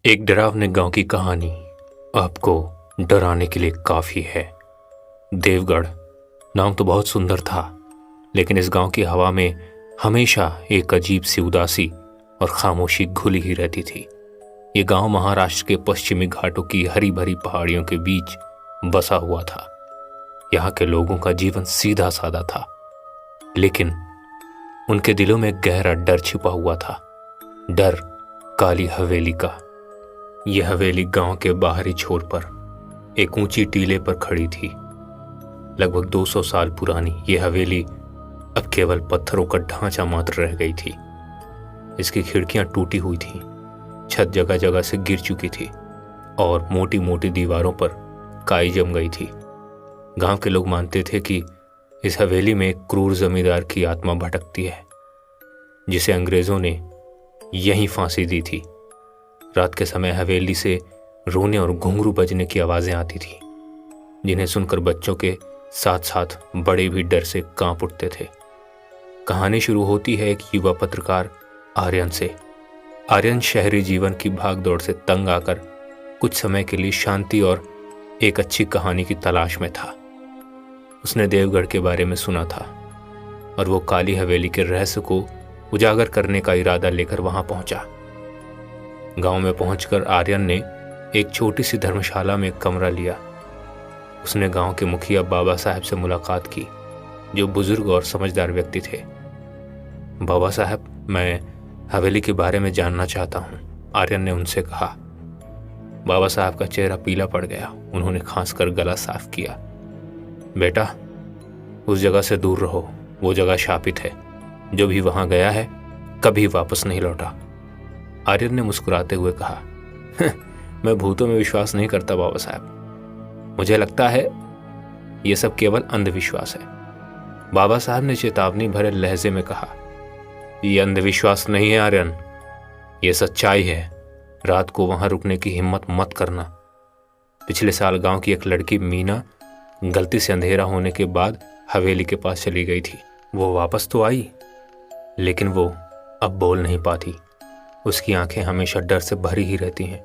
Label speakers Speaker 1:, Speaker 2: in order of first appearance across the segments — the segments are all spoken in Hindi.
Speaker 1: एक डरावने गांव की कहानी आपको डराने के लिए काफी है। देवगढ़ नाम तो बहुत सुंदर था, लेकिन इस गांव की हवा में हमेशा एक अजीब सी उदासी और खामोशी घुली ही रहती थी। ये गांव महाराष्ट्र के पश्चिमी घाटों की हरी भरी पहाड़ियों के बीच बसा हुआ था। यहाँ के लोगों का जीवन सीधा साधा था, लेकिन उनके दिलों में गहरा डर छिपा हुआ था। डर काली हवेली का। यह हवेली गांव के बाहरी छोर पर एक ऊंची टीले पर खड़ी थी। लगभग 200 साल पुरानी यह हवेली अब केवल पत्थरों का ढांचा मात्र रह गई थी। इसकी खिड़कियां टूटी हुई थीं, छत जगह जगह से गिर चुकी थी और मोटी मोटी दीवारों पर काई जम गई थी। गांव के लोग मानते थे कि इस हवेली में एक क्रूर जमींदार की आत्मा भटकती है, जिसे अंग्रेजों ने यहीं फांसी दी थी। रात के समय हवेली से रोने और घुंघरू बजने की आवाजें आती थी, जिन्हें सुनकर बच्चों के साथ साथ बड़े भी डर से कांप उठते थे। कहानी शुरू होती है एक युवा पत्रकार आर्यन से। आर्यन शहरी जीवन की भागदौड़ से तंग आकर कुछ समय के लिए शांति और एक अच्छी कहानी की तलाश में था। उसने देवगढ़ के बारे में सुना था और वो काली हवेली के रहस्य को उजागर करने का इरादा लेकर वहां पहुंचा। गांव में पहुंचकर आर्यन ने एक छोटी सी धर्मशाला में कमरा लिया। उसने गांव के मुखिया बाबा साहब से मुलाकात की, जो बुजुर्ग और समझदार व्यक्ति थे। बाबा साहब, मैं हवेली के बारे में जानना चाहता हूं, आर्यन ने उनसे कहा। बाबा साहब का चेहरा पीला पड़ गया। उन्होंने खांस कर गला साफ किया। बेटा, उस जगह से दूर रहो, वो जगह शापित है। जो भी वहां गया है कभी वापस नहीं लौटा। आर्यन ने मुस्कुराते हुए कहा, मैं भूतों में विश्वास नहीं करता बाबा साहब। मुझे लगता है यह सब केवल अंधविश्वास है। बाबा साहब ने चेतावनी भरे लहजे में कहा, यह अंधविश्वास नहीं है आर्यन, यह सच्चाई है। रात को वहां रुकने की हिम्मत मत करना। पिछले साल गांव की एक लड़की मीना गलती से अंधेरा होने के बाद हवेली के पास चली गई थी। वो वापस तो आई, लेकिन वो अब बोल नहीं पाती। उसकी आंखें हमेशा डर से भरी ही रहती हैं।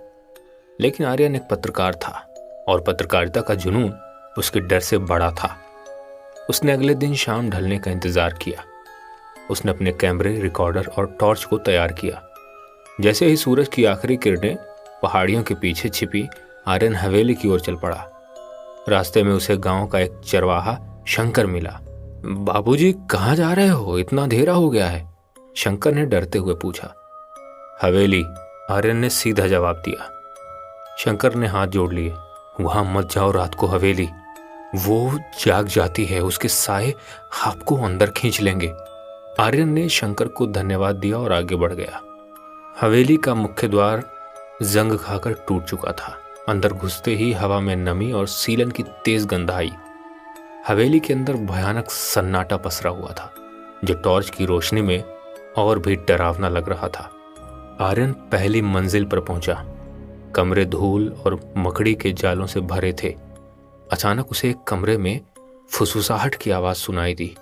Speaker 1: लेकिन आर्यन एक पत्रकार था और पत्रकारिता का जुनून उसके डर से बड़ा था। उसने अगले दिन शाम ढलने का इंतजार किया। उसने अपने कैमरे, रिकॉर्डर और टॉर्च को तैयार किया। जैसे ही सूरज की आखिरी किरणें पहाड़ियों के पीछे छिपी, आर्यन हवेली की ओर चल पड़ा। रास्ते में उसे गांव का एक चरवाहा शंकर मिला। बाबूजी, कहाँ जा रहे हो? इतना अंधेरा हो गया है, शंकर ने डरते हुए पूछा। हवेली, आर्यन ने सीधा जवाब दिया। शंकर ने हाथ जोड़ लिए। वहां मत जाओ रात को हवेली, वो जाग जाती है, उसके साए आपको अंदर खींच लेंगे। आर्यन ने शंकर को धन्यवाद दिया और आगे बढ़ गया। हवेली का मुख्य द्वार जंग खाकर टूट चुका था। अंदर घुसते ही हवा में नमी और सीलन की तेज गंध आई। हवेली के अंदर भयानक सन्नाटा पसरा हुआ था, जो टॉर्च की रोशनी में और भी डरावना लग रहा था। आर्यन पहली मंजिल पर पहुंचा। कमरे धूल और मकड़ी के जालों से भरे थे। अचानक उसे एक कमरे में फुसफुसाहट की आवाज सुनाई दी,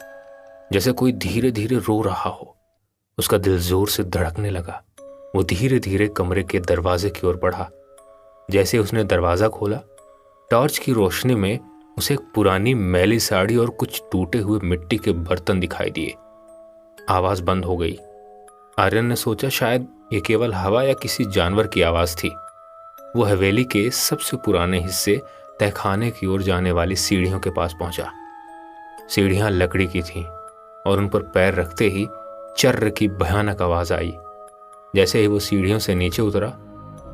Speaker 1: जैसे कोई धीरे धीरे रो रहा हो। उसका दिल जोर से धड़कने लगा। वो धीरे धीरे कमरे के दरवाजे की ओर बढ़ा। जैसे उसने दरवाजा खोला, टॉर्च की रोशनी में उसे एक पुरानी मैली साड़ी और कुछ टूटे हुए मिट्टी के बर्तन दिखाई दिए। आवाज बंद हो गई। आर्यन ने सोचा शायद ये केवल हवा या किसी जानवर की आवाज थी। वो हवेली के सबसे पुराने हिस्से तहखाने की ओर जाने वाली सीढ़ियों के पास पहुंचा। सीढ़ियां लकड़ी की थीं और उन पर पैर रखते ही चर्र की भयानक आवाज आई। जैसे ही वो सीढ़ियों से नीचे उतरा,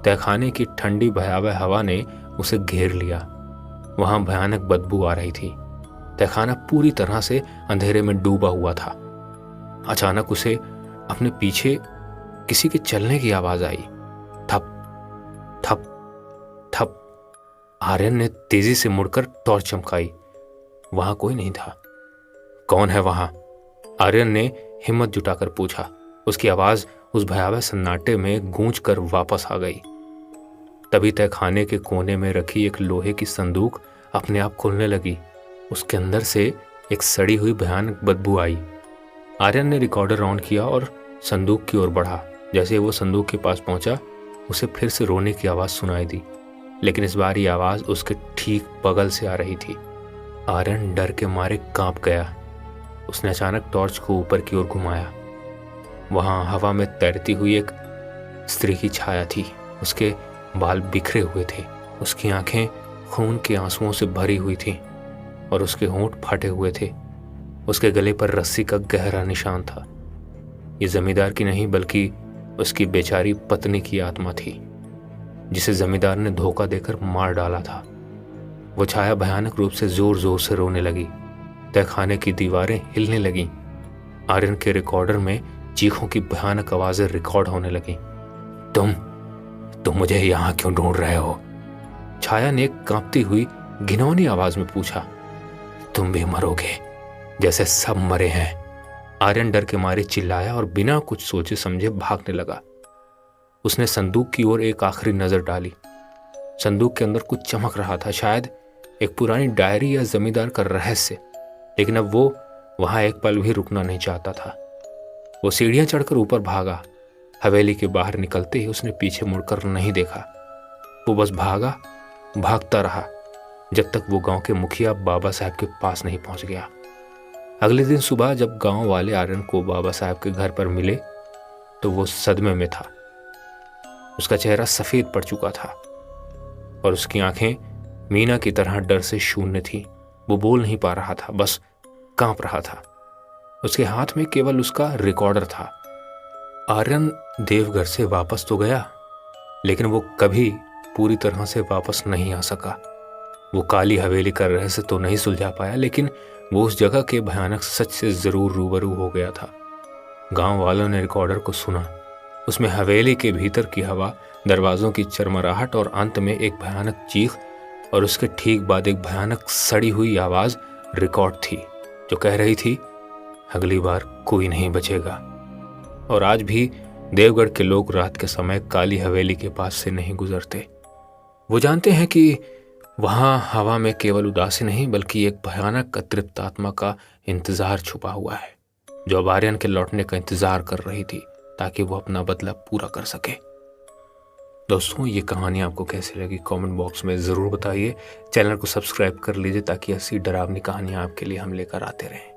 Speaker 1: तहखाने की ठंडी भयावह हवा ने उसे घेर लिया। वहां भयानक बदबू आ रही थी। तहखाना पूरी तरह से अंधेरे में डूबा हुआ था। अचानक उसे अपने पीछे किसी के चलने की आवाज आई। ठप ठप ठप। आर्यन ने तेजी से मुड़कर टॉर्च चमकाई। वहां कोई नहीं था। कौन है वहां? आर्यन ने हिम्मत जुटाकर पूछा। उसकी आवाज उस भयावह सन्नाटे में गूंज कर वापस आ गई। तभी तहखाने के कोने में रखी एक लोहे की संदूक अपने आप खुलने लगी। उसके अंदर से एक सड़ी हुई भयानक बदबू आई। आर्यन ने रिकॉर्डर ऑन किया और संदूक की ओर बढ़ा। जैसे वो संदूक के पास पहुंचा, उसे फिर से रोने की आवाज़ सुनाई दी, लेकिन इस बार ये आवाज़ उसके ठीक बगल से आ रही थी। आर्यन डर के मारे कांप गया। उसने अचानक टॉर्च को ऊपर की ओर घुमाया। वहां हवा में तैरती हुई एक स्त्री की छाया थी। उसके बाल बिखरे हुए थे, उसकी आंखें खून के आंसुओं से भरी हुई थीं और उसके होंठ फटे हुए थे। उसके गले पर रस्सी का गहरा निशान था। ये जमींदार की नहीं बल्कि उसकी बेचारी पत्नी की आत्मा थी, जिसे जमींदार ने धोखा देकर मार डाला था। वो छाया भयानक रूप से जोर जोर से रोने लगी। तहखाने की दीवारें हिलने लगीं। आर्यन के रिकॉर्डर में चीखों की भयानक आवाजें रिकॉर्ड होने लगीं। तुम मुझे यहां क्यों ढूंढ रहे हो? छाया ने कांपती हुई घिनौनी आवाज में पूछा। तुम भी मरोगे जैसे सब मरे हैं। आर्यन डर के मारे चिल्लाया और बिना कुछ सोचे समझे भागने लगा। उसने संदूक की ओर एक आखिरी नजर डाली। संदूक के अंदर कुछ चमक रहा था, शायद एक पुरानी डायरी या जमींदार का रहस्य। लेकिन अब वो वहां एक पल भी रुकना नहीं चाहता था। वो सीढ़ियां चढ़कर ऊपर भागा। हवेली के बाहर निकलते ही उसने पीछे मुड़कर नहीं देखा। वो बस भागता रहा जब तक वो गांव के मुखिया बाबा साहब के पास नहीं पहुंच गया। अगले दिन सुबह जब गांव वाले आर्यन को बाबा साहब के घर पर मिले तो वो सदमे में था। उसका चेहरा सफेद पड़ चुका था और उसकी आंखें मीना की तरह डर से शून्य थी। वो बोल नहीं पा रहा था, बस कांप रहा था। उसके हाथ में केवल उसका रिकॉर्डर था। आर्यन देवघर से वापस तो गया, लेकिन वो कभी पूरी तरह से वापस नहीं आ सका। वो काली हवेली का रहस्य तो नहीं सुलझा पाया, लेकिन वो उस जगह के भयानक सच से जरूर रूबरू हो गया था। गांव वालों ने रिकॉर्डर को सुना। उसमें हवेली के भीतर की हवा, दरवाजों की चरमराहट और अंत में एक भयानक चीख और उसके ठीक बाद एक भयानक सड़ी हुई आवाज रिकॉर्ड थी, जो कह रही थी, अगली बार कोई नहीं बचेगा। और आज भी देवगढ़ के लोग रात के समय काली हवेली के पास से नहीं गुजरते। वो जानते हैं कि वहां हवा में केवल उदासी नहीं बल्कि एक भयानक अतृप्त आत्मा का इंतजार छुपा हुआ है, जो अब आर्यन के लौटने का इंतजार कर रही थी ताकि वो अपना बदला पूरा कर सके। दोस्तों, ये कहानी आपको कैसी लगी कमेंट बॉक्स में ज़रूर बताइए। चैनल को सब्सक्राइब कर लीजिए ताकि ऐसी डरावनी कहानियां आपके लिए हम लेकर आते रहें।